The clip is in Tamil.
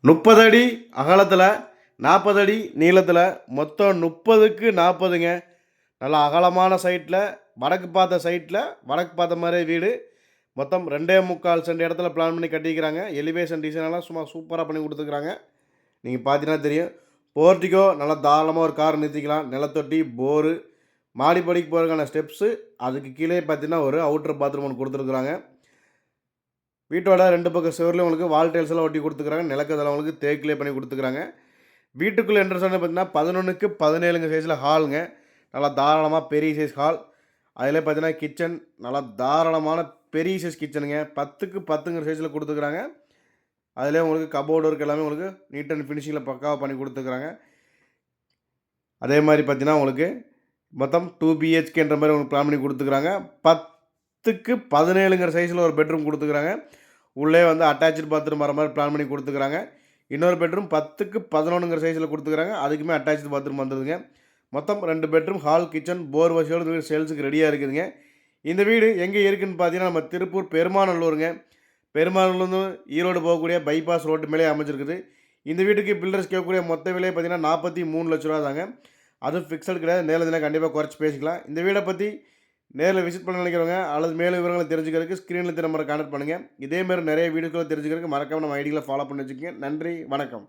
30 அடி அகலத்தில் 40 அடி நீளத்தில் மொத்தம் 30க்கு 40ங்க. நல்லா அகலமான சைட்டில் வடக்கு பார்த்த சைட்டில் வடக்கு பார்த்த மாதிரி வீடு. மொத்தம் 2.25 சென்ட் இடத்துல பிளான் பண்ணி கட்டிக்கிறாங்க. எலிவேஷன் டிசைனெல்லாம் சும்மா சூப்பராக பண்ணி கொடுத்துருக்குறாங்க. நீங்கள் பார்த்தீங்கன்னா தெரியும். போர்ட்டிகோ நல்லா தாராளமாக ஒரு கார் நிறுத்திக்கலாம். நிலத்தொட்டி, போரு, மாடிப்படிக்கு போகிறதுக்கான ஸ்டெப்ஸு, அதுக்கு கீழே பார்த்தீங்கன்னா ஒரு அவுட்டர் பாத்ரூம் ஒன்று கொடுத்துருக்குறாங்க. வீட்டோட 2 பக்கம் சுவர்லையும் உங்களுக்கு வால் டைல்ஸ் எல்லாம் ஒட்டி கொடுத்துருக்காங்க. நிலக்கதெல்லாம் உங்களுக்கு தேக்கிலே பண்ணி கொடுத்துருக்காங்க. வீட்டுக்குள்ளே என்ட்ரன்ஸ் வந்து பார்த்தீங்கன்னா 11க்கு 17 சைஸில் ஹாலுங்க. நல்லா தாராளமாக பெரிய சைஸ் ஹால். அதில் பார்த்தீங்கன்னா கிச்சன் நல்லா தாராளமான பெரிய சைஸ் கிச்சனுங்க. 10க்கு 10ங்கிற சைஸில் கொடுத்துருக்குறாங்க. அதிலே உங்களுக்கு கபோர்டு ஒர்க் எல்லாமே உங்களுக்கு நீட் அண்ட் ஃபினிஷிங்கில் பக்காவாக பண்ணி கொடுத்துருக்குறாங்க. அதே மாதிரி பார்த்தீங்கன்னா உங்களுக்கு மொத்தம் 2 பிஹெச்கேன்ற மாதிரி உங்களுக்கு பிளான் பண்ணி கொடுத்துருக்குறாங்க. 10க்கு 17ங்கிற சைஸில் ஒரு பெட்ரூம் கொடுத்துருக்குறாங்க. உள்ளே வந்து அட்டாச்சு பாத்ரூம் வர மாதிரி பிளான் பண்ணி கொடுத்துருக்குறாங்க. இன்னொரு பெட்ரூம் 10க்கு 11ங்கிற சைஸில் கொடுத்துருக்குறாங்க. அதுக்குமே அட்டாச்சு பாத்ரூம் வந்துடுதுங்க. மொத்தம் 2 பெட்ரூம், ஹால், கிச்சன், போர் வசதியோடு வீடு சேல்ஸுக்கு ரெடியாக இருக்குதுங்க. இந்த வீடு எங்கே இருக்குதுன்னு பார்த்தீங்கன்னா நம்ம திருப்பூர் பெருமாநல்லூருங்க. பெருமாநல்லூர்ந்து ஈரோடு போகக்கூடிய பைபாஸ் ரோட்டு மேலே அமைஞ்சிருக்குது. இந்த வீட்டுக்கு பில்டர்ஸ் கேட்கக்கூடிய மொத்த விலை பார்த்தீங்கன்னா 43 லட்ச ரூபா தாங்க. அதுவும் ஃபிக்ஸட் கிடையாது. நேரில் தினம் கண்டிப்பாக குறைச்சி பேசிக்கலாம். இந்த வீடை பற்றி நேரில் விசிட் பண்ண நினைக்கிறவங்க அல்லது மேலும் விவரங்களை தெரிஞ்சுக்கிறதுக்கு ஸ்க்ரீனில் இருக்க நம்பரை கான்டக்ட் பண்ணுங்கள். இதேமாதிரி நிறைய வீடியோக்களை தெரிஞ்சுக்கிறதுக்கு மறக்காமல் நம்ம ஐடியில் ஃபாலோ பண்ணி வச்சுக்கோங்க. நன்றி, வணக்கம்.